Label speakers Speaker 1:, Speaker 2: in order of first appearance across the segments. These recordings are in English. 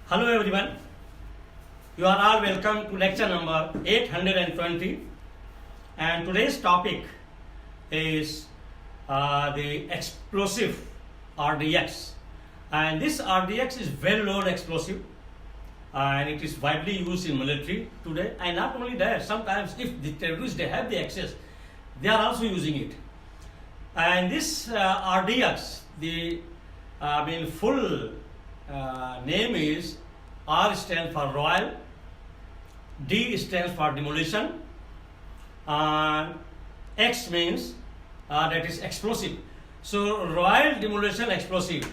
Speaker 1: Hello everyone, you are all welcome to lecture number 820, and today's topic is the explosive RDX, and this RDX is very load explosive and it is widely used in military today. And not only that, sometimes if the terrorists they have the access, they are also using it. And this RDX, the full name is R stands for Royal, D stands for demolition, and X means that is explosive. So Royal Demolition Explosive,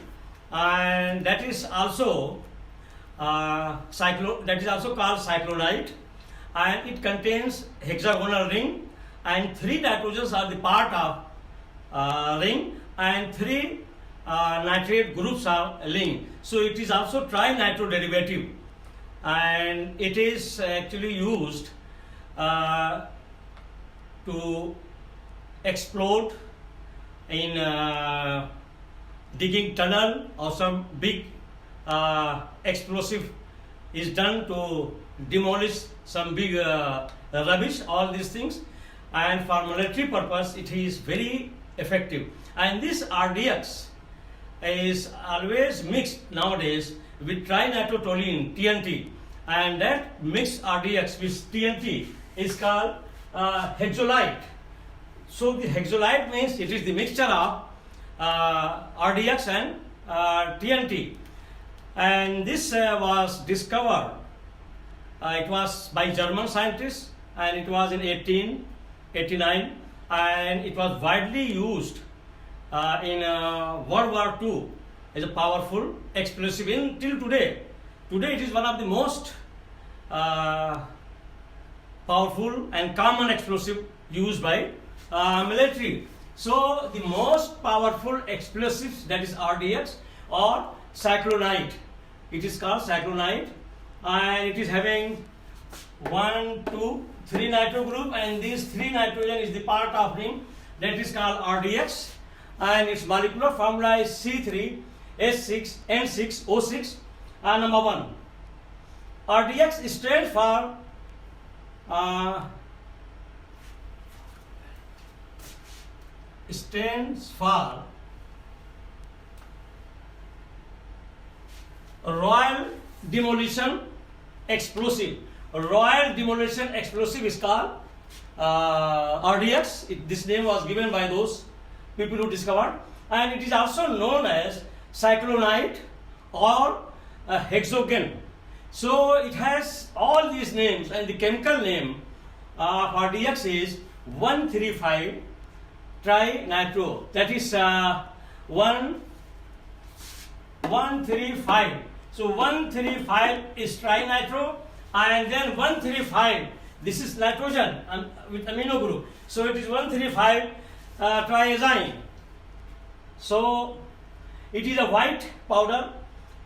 Speaker 1: and that is also that is also called cyclonite, and it contains hexagonal ring, and 3 nitrogens are the part of ring, and 3 nitrate groups are linked. So it is also trinitro derivative, and it is actually used to explode in digging tunnel, or some big explosive is done to demolish some big rubbish, all these things. And for military purpose it is very effective. And this RDX is always mixed nowadays with trinitrotoluene, TNT, and that mixed RDX with TNT is called hexolite. So the hexolite means it is the mixture of RDX and TNT, and this was discovered, it was by German scientists, and it was in 1889, and it was widely used in World War II as a powerful explosive till today. Today it is one of the most powerful and common explosive used by military. So the most powerful explosives, that is RDX or cyclonite. It is called cyclonite, and it is having 1, 2, 3 nitro group, and these 3 nitrogen is the part of ring, that is called RDX, and its molecular formula is C3H6N6O6. Number 1, RDX stands for Royal Demolition Explosive. Royal Demolition Explosive is called RDX. This name was given by those people who discovered, and it is also known as cyclonite or hexogen. So it has all these names, and the chemical name of RDX is 135 trinitro. That is 135. So 135 is trinitro, and then 135, this is nitrogen with amino group. So it is 135 triazine. So it is a white powder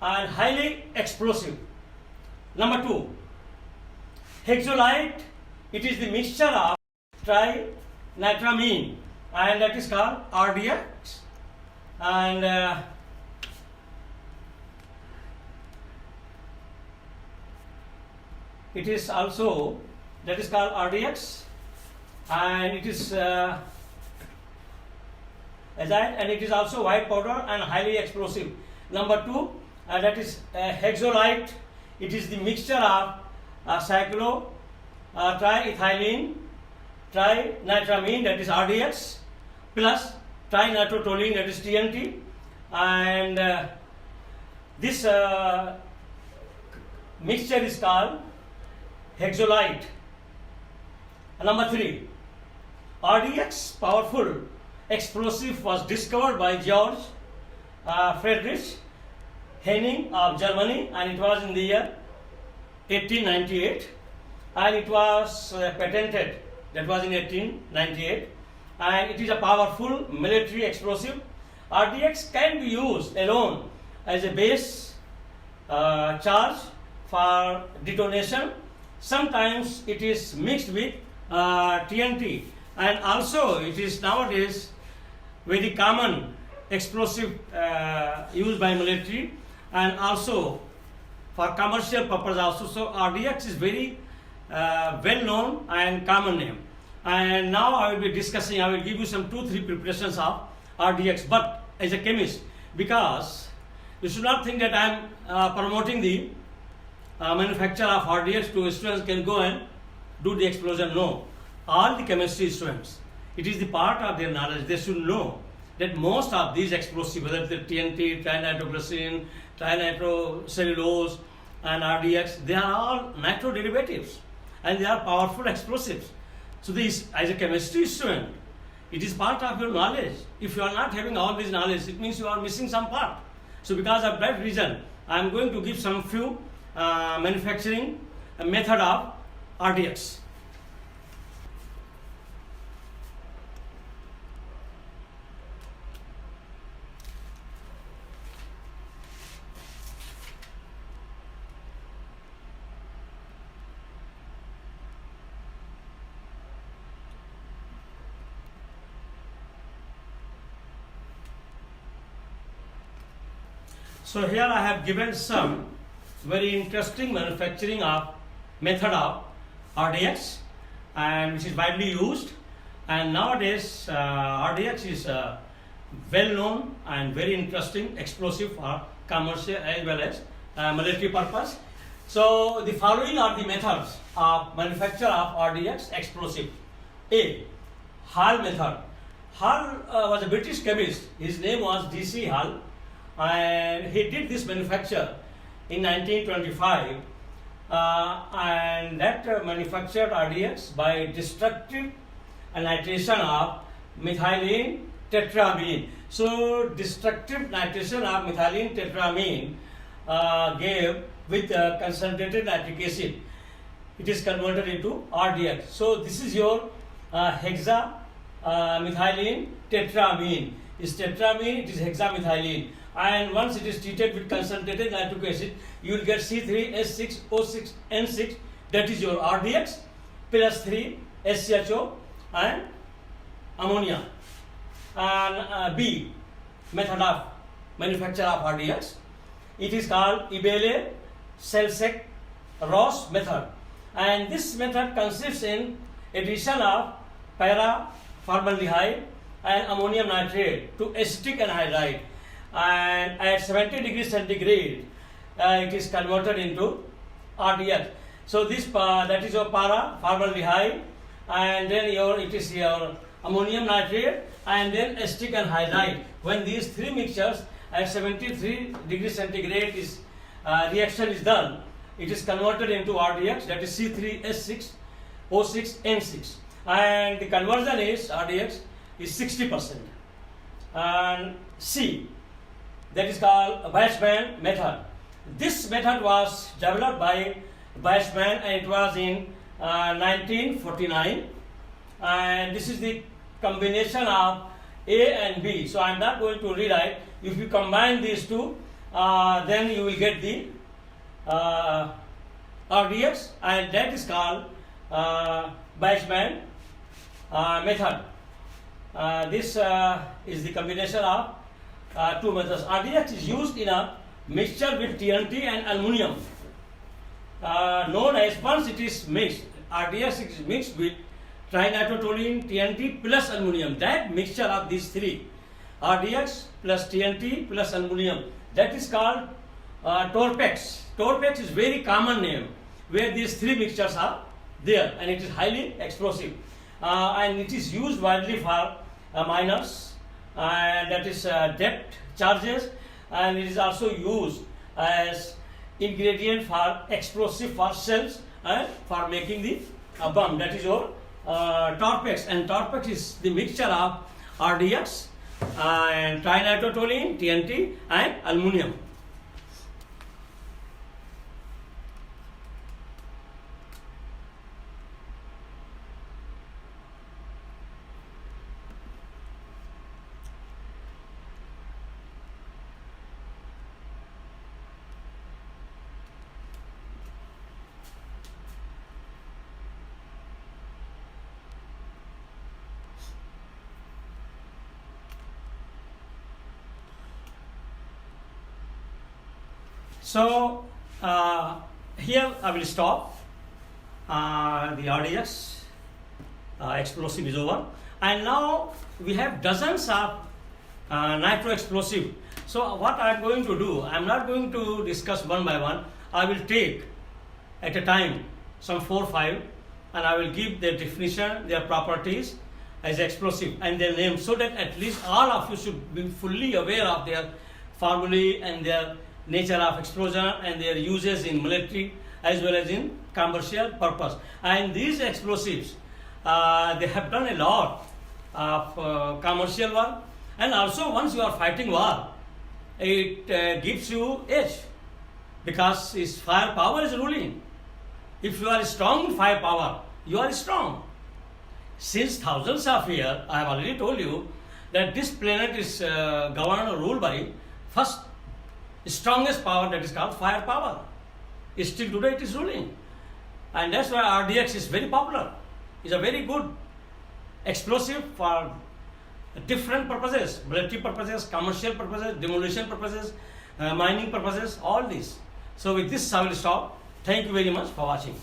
Speaker 1: and highly explosive. Number 2, hexolite. It is the mixture of trinitramine, and that is called RDX. And it is also, that is called RDX, and it is and it is also white powder and highly explosive. Number 2, that is hexolite. It is the mixture of triethylene, trinitramine, that is RDX, plus trinitrotoluene, that is TNT, and this mixture is called hexolite. Number 3, RDX powerful explosive was discovered by George Friedrich Henning of Germany, and it was in the year 1898, and it was patented, that was in 1898, and it is a powerful military explosive. RDX can be used alone as a base charge for detonation. Sometimes it is mixed with TNT, and also it is nowadays very common explosive used by military, and also for commercial purpose also. So RDX is very well known and common name. And now I will be discussing, I will give you some 2-3 preparations of RDX, but as a chemist, because you should not think that I am promoting the manufacture of RDX to students can go and do the explosion. No, all the chemistry students, it is the part of their knowledge. They should know that most of these explosives, whether it's the TNT, trinitroglycerin, trinitrocellulose, and RDX, they are all nitro derivatives and they are powerful explosives. So this, as a chemistry student, it is part of your knowledge. If you are not having all this knowledge, it means you are missing some part. So because of that reason, I am going to give some few manufacturing method of RDX. So here I have given some very interesting manufacturing of method of RDX, and which is widely used. And nowadays RDX is well known and very interesting explosive for commercial as well as military purpose. So the following are the methods of manufacture of RDX explosive. A. Hall method. Hall was a British chemist. His name was D.C. Hall, and he did this manufacture in 1925, and that manufactured RDX by destructive nitration of methylene tetramine. So destructive nitration of methylene tetramine gave with concentrated nitric acid, it is converted into RDX. So this is your hexa methylene tetramine. Is tetramine, it is hexamethylene. And once it is treated with concentrated nitric acid, you will get C3H6O6N6, that is your RDX, plus 3 SCHO and ammonia. And B, method of manufacture of RDX, it is called Ibele Selzek Ross method. And this method consists in addition of para-formaldehyde and ammonium nitrate to acetic anhydride, and at 70 degrees centigrade it is converted into RDX. So this that is your para-formaldehyde, and then it is your ammonium nitrate, and then acetic anhydride. When these three mixtures at 73 degrees centigrade is reaction is done, it is converted into RDX, that is C3H6O6N6, and the conversion is RDX is 60%. And C, that is called Weissman method. This method was developed by Weissman, and it was in 1949, and this is the combination of A and B. So I am not going to rewrite. If you combine these two, then you will get the RDX, and that is called Weissman method. This is the combination of two methods. RDX is used in a mixture with TNT and aluminum, known as, once it is mixed, RDX is mixed with trinitrotoluene, TNT plus aluminum. That mixture of these three, RDX plus TNT plus aluminum, that is called Torpex. Torpex is very common name where these three mixtures are there, and it is highly explosive, and it is used widely for miners, and that is depth charges, and it is also used as ingredient for explosive for shells and for making the bomb. That is your Torpex, and Torpex is the mixture of RDX and trinitrotoluene, TNT and aluminum. So here I will stop. The RDX explosive is over, and now we have dozens of nitro explosive. So what I am going to do, I am not going to discuss one by one. I will take at a time some 4 or 5, and I will give their definition, their properties as explosive and their name, so that at least all of you should be fully aware of their formulae and their nature of explosion and their uses in military as well as in commercial purpose. And these explosives, they have done a lot of commercial work, and also once you are fighting war, it gives you edge, because its firepower is ruling. If you are strong in firepower, you are strong. Since thousands of years, I have already told you that this planet is governed or ruled by first strongest power, that is called firepower. Still today it is ruling. And that's why RDX is very popular. It's a very good explosive for different purposes, military purposes, commercial purposes, demolition purposes, mining purposes, all these. So with this I will stop. Thank you very much for watching.